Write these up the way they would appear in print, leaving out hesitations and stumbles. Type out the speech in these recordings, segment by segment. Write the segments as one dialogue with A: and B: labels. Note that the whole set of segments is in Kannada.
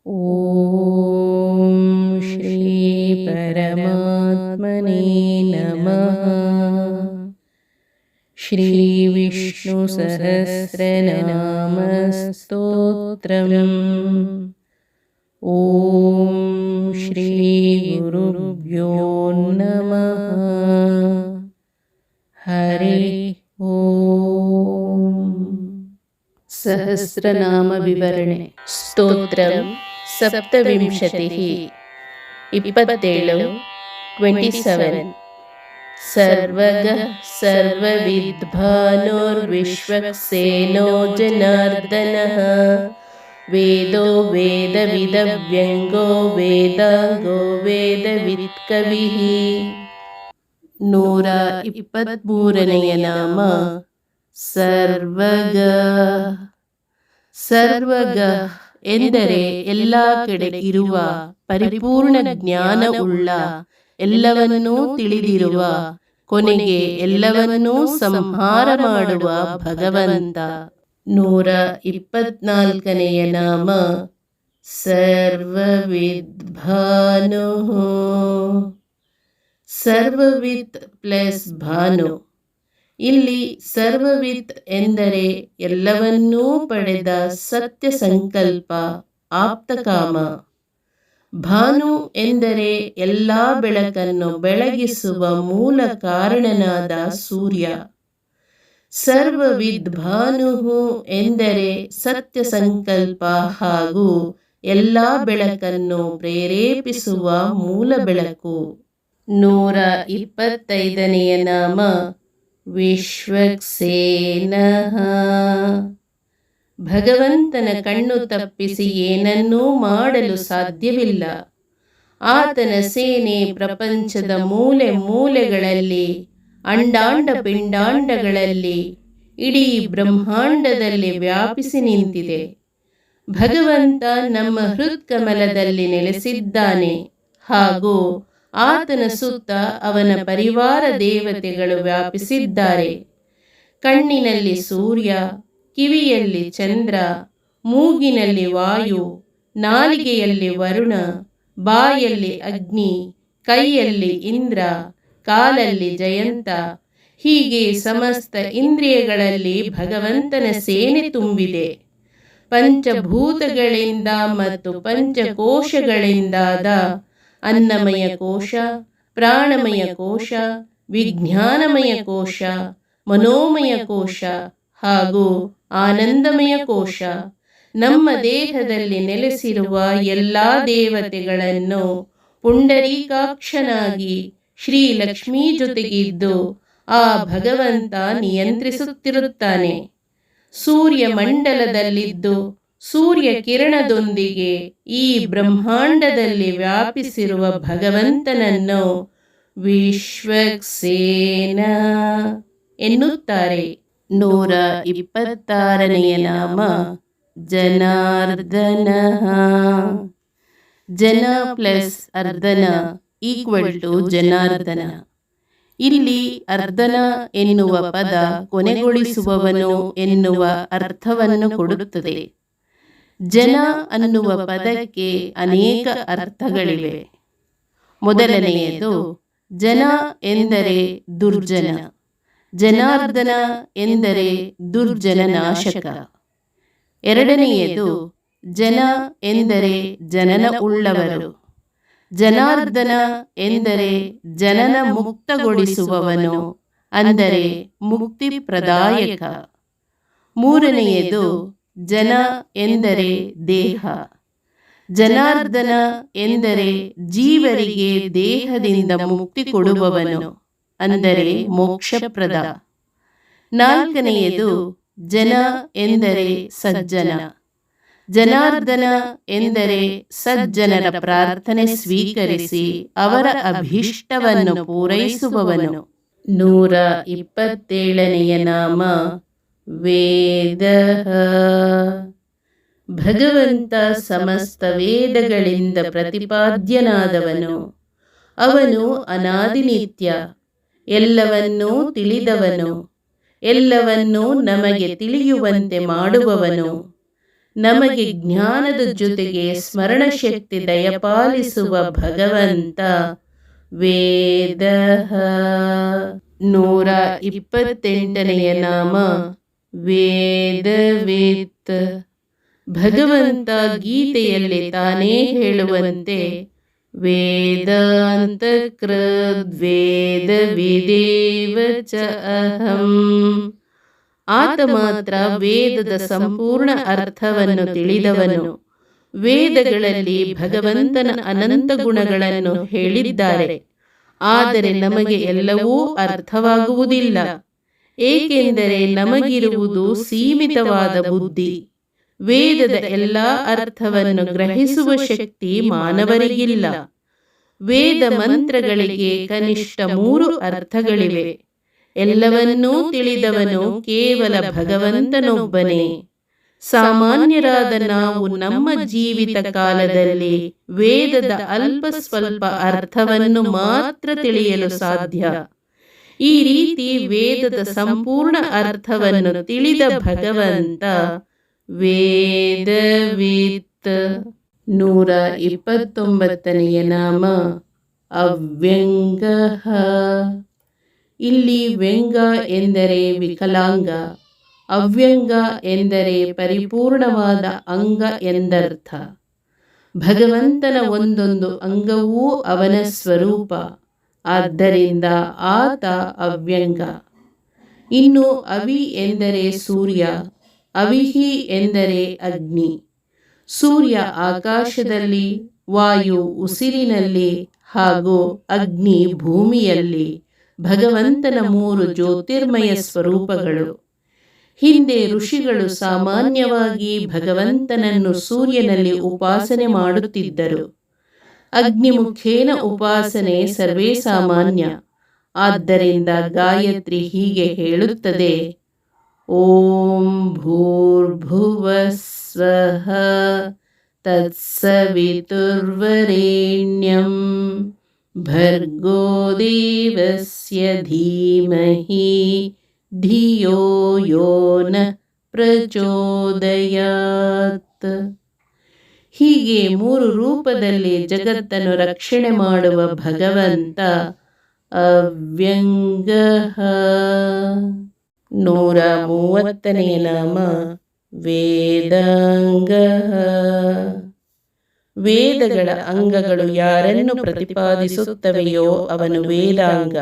A: ಓಂ ಶ್ರೀ ಪರಮಾತ್ಮನೇ ನಮಃ. ಶ್ರೀ ವಿಷ್ಣು ಸಹಸ್ರನಾಮ ಸ್ತೋತ್ರಂ. ಓಂ ಶ್ರೀ ಗುರುಭ್ಯೋ ನಮಃ. ಹರಿ ಓಂ. ಸಹಸ್ರನಾಮ ವಿವರಣೆ. ಸ್ತೋತ್ರಂ ಸಪ್ತವಿಂಶತಿಃ 27 27. ಸರ್ವಗಃ ಸರ್ವವಿದ್ಭಾನೋರ್ವಿಶ್ವಕ್ಸೇನೋ ಜನಾರ್ದನಃ. ವೇದೋ ವೇದವಿದವ್ಯಂಗೋ ವೇದಾಂಗೋ ವೇದವಿತ್ಕವಿಃ. 123ನೇಯ ನಾಮ ಸರ್ವಗ. ಸರ್ವಗ ಎಂದರೆ ಎಲ್ಲ ಕಡೆ ಇರುವ ಪರಿಪೂರ್ಣ ಜ್ಞಾನವುಳ್ಳ, ಎಲ್ಲವನ್ನೂ ತಿಳಿದಿರುವ, ಕೊನೆಗೆ ಎಲ್ಲವನ್ನೂ ಸಂಹಾರ ಮಾಡುವ ಭಗವಂತ. 124ನೇಯ ನಾಮ ಸರ್ವವಿದ್ಭಾನು. ಸರ್ವವಿತ್ ಪ್ಲಸ್ ಭಾನು. ಇಲ್ಲಿ ಸರ್ವವಿತ್ ಎಂದರೆ ಎಲ್ಲವನ್ನೂ ಪಡೆದ ಸತ್ಯ ಸಂಕಲ್ಪ, ಆಪ್ತಕಾಮ. ಭಾನು ಎಂದರೆ ಎಲ್ಲ ಬೆಳಕನ್ನು ಬೆಳಗಿಸುವ ಮೂಲ ಕಾರಣನಾದ ಸೂರ್ಯ. ಸರ್ವವಿದ್ ಭಾನು ಎಂದರೆ ಸತ್ಯ ಸಂಕಲ್ಪ ಹಾಗೂ ಎಲ್ಲ ಬೆಳಕನ್ನು ಪ್ರೇರೇಪಿಸುವ ಮೂಲ ಬೆಳಕು. 125ನೇಯ ನಾಮ ವಿಶ್ವಕ್ಸೇನಃ. ಭಗವಂತನ ಕಣ್ಣು ತಪ್ಪಿಸಿ ಏನನ್ನೂ ಮಾಡಲು ಸಾಧ್ಯವಿಲ್ಲ. ಆತನ ಸೇನೆ ಪ್ರಪಂಚದ ಮೂಲೆ ಮೂಲೆಗಳಲ್ಲಿ, ಅಂಡಾಂಡ ಪಿಂಡಾಂಡಗಳಲ್ಲಿ, ಇಡೀ ಬ್ರಹ್ಮಾಂಡದಲ್ಲಿ ವ್ಯಾಪಿಸಿ ನಿಂತಿದೆ. ಭಗವಂತ ನಮ್ಮ ಹೃತ್ಕಮಲದಲ್ಲಿ ನೆಲೆಸಿದ್ದಾನೆ ಹಾಗೂ ಆತನ ಸುತ್ತ ಅವನ ಪರಿವಾರ ದೇವತೆಗಳು ವ್ಯಾಪಿಸಿದ್ದಾರೆ. ಕಣ್ಣಿನಲ್ಲಿ ಸೂರ್ಯ, ಕಿವಿಯಲ್ಲಿ ಚಂದ್ರ, ಮೂಗಿನಲ್ಲಿ ವಾಯು, ನಾಲಿಗೆಯಲ್ಲಿ ವರುಣ, ಬಾಯಲ್ಲಿ ಅಗ್ನಿ, ಕೈಯಲ್ಲಿ ಇಂದ್ರ, ಕಾಲಲ್ಲಿ ಜಯಂತ. ಹೀಗೆ ಸಮಸ್ತ ಇಂದ್ರಿಯಗಳಲ್ಲಿ ಭಗವಂತನ ಸೇನೆ ತುಂಬಿದೆ. ಪಂಚಭೂತಗಳಿಂದ ಮತ್ತು ಪಂಚಕೋಶಗಳಿಂದಾದ ಅನ್ನಮಯ ಕೋಶ, ಪ್ರಾಣಮಯ ಕೋಶ, ವಿಜ್ಞಾನಮಯ ಕೋಶ, ಮನೋಮಯ ಕೋಶ ಹಾಗೂ ಆನಂದಮಯ ಕೋಶ, ನಮ್ಮ ದೇಹದಲ್ಲಿ ನೆಲೆಸಿರುವ ಎಲ್ಲ ದೇವತೆಗಳನ್ನು ಪುಂಡರೀಕಾಕ್ಷನಾಗಿ ಶ್ರೀ ಲಕ್ಷ್ಮೀ ಜೊತೆಗಿದ್ದು ಆ ಭಗವಂತ ನಿಯಂತ್ರಿಸುತ್ತಿರುತ್ತಾನೆ. ಸೂರ್ಯ ಮಂಡಲದಲ್ಲಿದ್ದು ಸೂರ್ಯ ಕಿರಣದೊಂದಿಗೆ ಈ ಬ್ರಹ್ಮಾಂಡದಲ್ಲಿ ವ್ಯಾಪಿಸಿರುವ ಭಗವಂತನನ್ನು ವಿಶ್ವಕ್ಸೇನ ಎನ್ನುತ್ತಾರೆ. 126ನೇಯ ನಾಮ ಜನಾರ್ದನ. ಜನ ಪ್ಲಸ್ ಅರ್ಧನ ಈಕ್ವಲ್ ಟು ಜನಾರ್ದನ. ಇಲ್ಲಿ ಅರ್ಧನ ಎನ್ನುವ ಪದ ಕೊನೆಗೊಳಿಸುವವನು ಎನ್ನುವ ಅರ್ಥವನ್ನು ಕೊಡುತ್ತದೆ. ಜನ ಅನ್ನುವ ಪದಕ್ಕೆ ಅನೇಕ ಅರ್ಥಗಳಿವೆ. ಮೊದಲನೆಯದು, ಜನ ಎಂದರೆ ದುರ್ಜನ. ಜನಾರ್ದನ ಎಂದರೆ ದುರ್ಜನ ನಾಶಕ. ಎರಡನೆಯದು, ಜನ ಎಂದರೆ ಜನನ ಉಳ್ಳವರು. ಜನಾರ್ದನ ಎಂದರೆ ಜನನ ಮುಕ್ತಗೊಳಿಸುವವನು, ಅಂದರೆ ಮುಕ್ತಿ ಪ್ರದಾಯಕ. ಮೂರನೆಯದು, ಜನ ಎಂದರೆ ದೇಹ. ಜನಾರ್ದನ ಎಂದರೆ ಜೀವರಿಗೆ ದೇಹದಿಂದ ಮುಕ್ತಿ ಕೊಡುವವನು, ಅಂದರೆ ಮೋಕ್ಷಪ್ರದ. ನಾಲ್ಕನೆಯದು, ಜನ ಎಂದರೆ ಸಜ್ಜನ. ಜನಾರ್ದನ ಎಂದರೆ ಸಜ್ಜನರ ಪ್ರಾರ್ಥನೆ ಸ್ವೀಕರಿಸಿ ಅವರ ಅಭೀಷ್ಟವನ್ನು ಪೂರೈಸುವವನು. 127ನೇಯ ನಾಮ ವೇದ. ಭಗವಂತ ಸಮಸ್ತ ವೇದಗಳಿಂದ ಪ್ರತಿಪಾದ್ಯನಾದವನು. ಅವನು ಅನಾದಿನಿತ್ಯ, ಎಲ್ಲವನ್ನೂ ತಿಳಿದವನು, ಎಲ್ಲವನ್ನೂ ನಮಗೆ ತಿಳಿಯುವಂತೆ ಮಾಡುವವನು. ನಮಗೆ ಜ್ಞಾನದ ಜೊತೆಗೆ ಸ್ಮರಣ ಶಕ್ತಿ ದಯಪಾಲಿಸುವ ಭಗವಂತ ವೇದಃ. 128ನೆಯ ನಾಮ ವೇದವಿತ್. ಭಗವಂತ ಗೀತೆಯಲ್ಲಿ ತಾನೇ ಹೇಳುವಂತೆ ವೇದಾಂತಕೃದ್ ವೇದವಿದೇವ ಚ ಅಹಂ. ಆತ ಮಾತ್ರ ವೇದದ ಸಂಪೂರ್ಣ ಅರ್ಥವನ್ನು ತಿಳಿದವನು. ವೇದಗಳಲ್ಲಿ ಭಗವಂತನ ಅನಂತ ಗುಣಗಳನ್ನು ಹೇಳಿದ್ದಾರೆ, ಆದರೆ ನಮಗೆ ಎಲ್ಲವೂ ಅರ್ಥವಾಗುವುದಿಲ್ಲ, ಏಕೆಂದರೆ ನಮಗಿರುವುದು ಸೀಮಿತವಾದ ಬುದ್ಧಿ. ವೇದದ ಎಲ್ಲ ಅರ್ಥವನ್ನು ಗ್ರಹಿಸುವ ಶಕ್ತಿ ಮಾನವರಿಗಿಲ್ಲ. ವೇದ ಮಂತ್ರಗಳಿಗೆ ಕನಿಷ್ಠ 3 ಅರ್ಥಗಳಿವೆ. ಎಲ್ಲವನ್ನೂ ತಿಳಿದವನು ಕೇವಲ ಭಗವಂತನೊಬ್ಬನೇ. ಸಾಮಾನ್ಯರಾದ ನಾವು ನಮ್ಮ ಜೀವಿತ ಕಾಲದಲ್ಲಿ ವೇದದ ಅಲ್ಪ ಸ್ವಲ್ಪ ಅರ್ಥವನ್ನು ಮಾತ್ರ ತಿಳಿಯಲು ಸಾಧ್ಯ. ಈ ರೀತಿ ವೇದದ ಸಂಪೂರ್ಣ ಅರ್ಥವನ್ನು ತಿಳಿದ ಭಗವಂತ ವೇದವಿತ್. 129ನೆಯ ನಾಮ ಅವ್ಯಂಗಃ. ಇಲ್ಲಿ ವ್ಯಂಗ ಎಂದರೆ ವಿಕಲಾಂಗ, ಅವ್ಯಂಗ ಎಂದರೆ ಪರಿಪೂರ್ಣವಾದ ಅಂಗ ಎಂದರ್ಥ. ಭಗವಂತನ ಒಂದೊಂದು ಅಂಗವೂ ಅವನ ಸ್ವರೂಪ, ಆದ್ದರಿಂದ ಆತ ಅವ್ಯಂಗ. ಇನ್ನು ಅವಿ ಎಂದರೆ ಸೂರ್ಯ, ಅವಿಹಿ ಎಂದರೆ ಅಗ್ನಿ. ಸೂರ್ಯ ಆಕಾಶದಲ್ಲಿ, ವಾಯು ಉಸಿರಿನಲ್ಲಿ ಹಾಗೂ ಅಗ್ನಿ ಭೂಮಿಯಲ್ಲಿ ಭಗವಂತನ 3 ಜ್ಯೋತಿರ್ಮಯ ಸ್ವರೂಪಗಳು. ಹಿಂದೆ ಋಷಿಗಳು ಸಾಮಾನ್ಯವಾಗಿ ಭಗವಂತನನ್ನು ಸೂರ್ಯನಲ್ಲಿ ಉಪಾಸನೆ ಮಾಡುತ್ತಿದ್ದರು. ಅಗ್ನಿಮುಖೇನ ಉಪಾಸನೆ ಸರ್ವೇ ಸಾಮಾನ್ಯ. ಆದ್ದರಿಂದ ಗಾಯತ್ರಿ ಹೀಗೆ ಹೇಳುತ್ತದೆ: ಓಂ ಭೂರ್ಭುವಸ್ವಃ ತತ್ಸವಿತುರ್ವರೆಣ್ಯಂ ಭರ್ಗೋ ದೇವಸ್ಯ ಧೀಮಹಿ ಧಿಯೋ ಯೋ ನಃ ಪ್ರಚೋದಯಾತ್. ಹೀಗೆ 3 ರೂಪದಲ್ಲಿ ಜಗತ್ತನ್ನು ರಕ್ಷಣೆ ಮಾಡುವ ಭಗವಂತ ಅವ್ಯಂಗಃ. 130ನೆಯ ನಾಮ ವೇದಾಂಗಃ. ವೇದಗಳ ಅಂಗಗಳು ಯಾರನ್ನು ಪ್ರತಿಪಾದಿಸುತ್ತವೆಯೋ ಅವನು ವೇದಾಂಗ.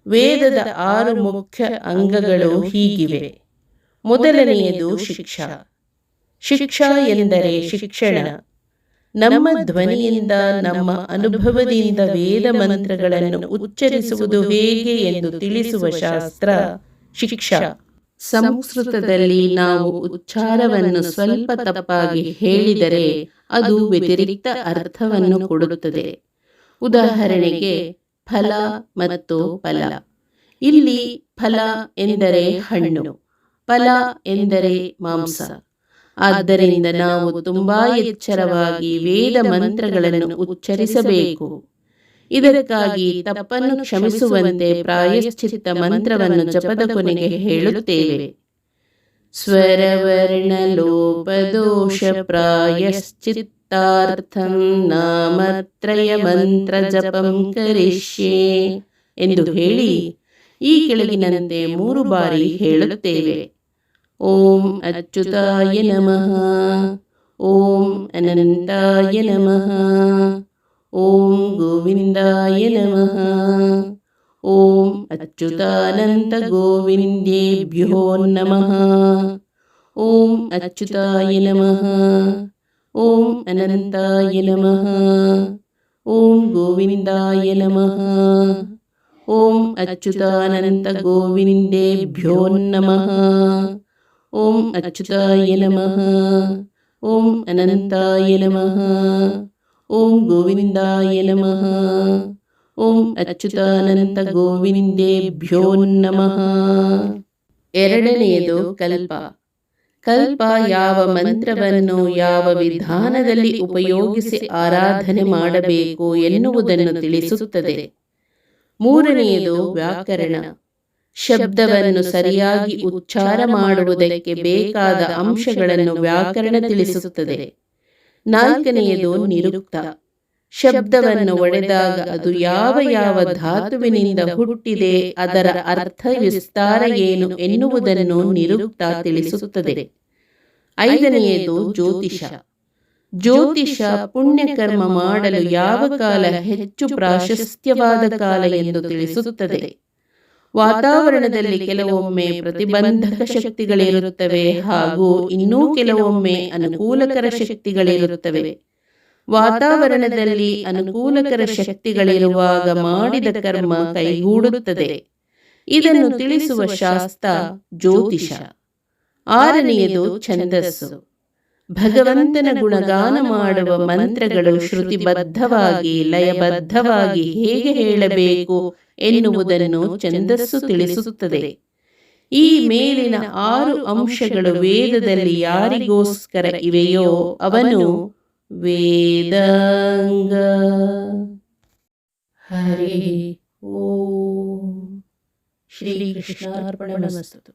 A: ವೇದದ 6 ಮುಖ್ಯ ಅಂಗಗಳು ಹೀಗಿವೆ. ಮೊದಲನೆಯದು ಶಿಕ್ಷಾ. ಶಿಕ್ಷಾ ಎಂದರೆ ಶಿಕ್ಷಣ. ನಮ್ಮ ಧ್ವನಿಯಿಂದ, ನಮ್ಮ ಅನುಭವದಿಂದ ವೇದ ಮಂತ್ರಗಳನ್ನು ಉಚ್ಚರಿಸುವುದು ಹೇಗೆ ಎಂದು ತಿಳಿಸುವ ಶಾಸ್ತ್ರ ಶಿಕ್ಷಾ. ಸಂಸ್ಕೃತದಲ್ಲಿ ನಾವು ಉಚ್ಚಾರವನ್ನು ಸ್ವಲ್ಪ ತಪ್ಪಾಗಿ ಹೇಳಿದರೆ ಅದು ವ್ಯತಿರಿಕ್ತ ಅರ್ಥವನ್ನು ಕೊಡುತ್ತದೆ. ಉದಾಹರಣೆಗೆ ಫಲ ಮತ್ತು ಫಲ. ಇಲ್ಲಿ ಫಲ ಎಂದರೆ ಹಣ್ಣು, ಫಲ ಎಂದರೆ ಮಾಂಸ. ಆದ್ದರಿಂದ ನಾವು ತುಂಬಾ ಎಚ್ಚರವಾಗಿ ವೇದ ಮಂತ್ರಗಳನ್ನು ಉಚ್ಚರಿಸಬೇಕು. ಇದಕ್ಕಾಗಿ ತಪ್ಪನ್ನು ಕ್ಷಮಿಸುವಂತೆ ಪ್ರಾಯಶ್ಚಿತ್ತ ಮಂತ್ರವನ್ನು ಜಪದ ಕೊನೆಗೆ ಹೇಳುತ್ತೇವೆ. ಸ್ವರವರ್ಣ ಲೋಪದೋಷ ಪ್ರಾಯಶ್ಚಿತ್ತಾರ್ಥಂ ನಾಮತ್ರಯ ಮಂತ್ರ ಜಪಂ ಕರಿಷ್ಯೆ ಎಂದು ಹೇಳಿ ಈ ಕೆಳಗಿನಂತೆ 3 ಬಾರಿ ಹೇಳುತ್ತೇವೆ. ಓಂ ಅಚ್ಯುತಾಯ ನಮಃ, ಓಂ ಅನಂತಾಯ ನಮಃ, ಓಂ ಗೋವಿಂದಾಯ ನಮಃ, ಓಂ ಅಚ್ಯುತಾನಂತ ಗೋವಿಂದೇಭ್ಯೋ ನಮಃ, ಓಂ ಅಚ್ಯುತಾಯ ನಮಃ, ಓಂ ಅನಂತಾಯ ನಮಃ, ಓಂ ಗೋವಿಂದಾಯ ನಮಃ, ಓಂ ಅಚ್ಯುತಾನಂತ ಗೋವಿಂದೇಭ್ಯೋ ನಮಃ, ಓಂ ಅಚ್ಯುತಾಯ ನಮಃ, ಓಂ ಅನಂತಾಯ ನಮಃ, ಓಂ ಗೋವಿಂದಾಯ ನಮಃ, ಓಂ ಅಚ್ಯುತಾನಂತ ಗೋವಿಂದೇಭ್ಯೋ ನಮಃ. ಎರಡನೆಯದು ಕಲ್ಪ. ಕಲ್ಪ ಯಾವ ಮಂತ್ರವನ್ನು ಯಾವ ವಿಧಾನದಲ್ಲಿ ಉಪಯೋಗಿಸಿ ಆರಾಧನೆ ಮಾಡಬೇಕು ಎನ್ನುವುದನ್ನು ತಿಳಿಸುತ್ತದೆ. ಮೂರನೆಯದು ವ್ಯಾಕರಣ. ಶಬ್ದವನ್ನು ಸರಿಯಾಗಿ ಉಚ್ಚಾರ ಮಾಡುವುದಕ್ಕೆ ಬೇಕಾದ ಅಂಶಗಳನ್ನು ವ್ಯಾಕರಣ ತಿಳಿಸುತ್ತದೆ. ನಾಲ್ಕನೆಯದು ನಿರುಕ್ತ. ಶಬ್ದವನ್ನು ಒಡೆದಾಗ ಅದು ಯಾವ ಯಾವ ಧಾತುವಿನಿಂದ ಹುಟ್ಟಿದೆ, ಅದರ ಅರ್ಥ ವಿಸ್ತಾರ ಏನು ಎನ್ನುವುದನ್ನು ನಿರುಕ್ತ ತಿಳಿಸುತ್ತದೆ. ಐದನೆಯದು ಜ್ಯೋತಿಷ. ಜ್ಯೋತಿಷ ಪುಣ್ಯಕರ್ಮ ಮಾಡಲು ಯಾವ ಕಾಲ ಹೆಚ್ಚು ಪ್ರಾಶಸ್ತ್ಯವಾದ ಕಾಲ ಎಂದು ತಿಳಿಸುತ್ತದೆ. ವಾತಾವರಣದಲ್ಲಿ ಕೆಲವೊಮ್ಮೆ ಪ್ರತಿಬಂಧಕ ಶಕ್ತಿಗಳಿರುತ್ತವೆ ಹಾಗೂ ಇನ್ನೂ ಕೆಲವೊಮ್ಮೆ ಅನುಕೂಲಕರ ಶಕ್ತಿಗಳಿರುತ್ತವೆ. ವಾತಾವರಣದಲ್ಲಿ ಅನುಕೂಲಕರ ಶಕ್ತಿಗಳಿರುವಾಗ ಮಾಡಿದ ಕರ್ಮ ಕೈಗೂಡುತ್ತದೆ. ಇದನ್ನು ತಿಳಿಸುವ ಶಾಸ್ತ್ರ ಜ್ಯೋತಿಷ. ಆರನೆಯದು ಛಂದಸ್ಸು. ಭಗವಂತನ ಗುಣಗಾನ ಮಾಡುವ ಮಂತ್ರಗಳು ಶ್ರುತಿಬದ್ಧವಾಗಿ ಲಯಬದ್ಧವಾಗಿ ಹೇಗೆ ಹೇಳಬೇಕು ಎನ್ನುವುದನ್ನು ಛಂದಸ್ಸು ತಿಳಿಸುತ್ತದೆ. ಈ ಮೇಲಿನ 6 ಅಂಶಗಳು ವೇದದಲ್ಲಿ ಯಾರಿಗೋಸ್ಕರ ಇವೆಯೋ ಅವನು ವೇದಾಂಗ. ಹರಿ ಓಂ. ಶ್ರೀ ಕೃಷ್ಣಾರ್ಪಣಮಸ್ತು.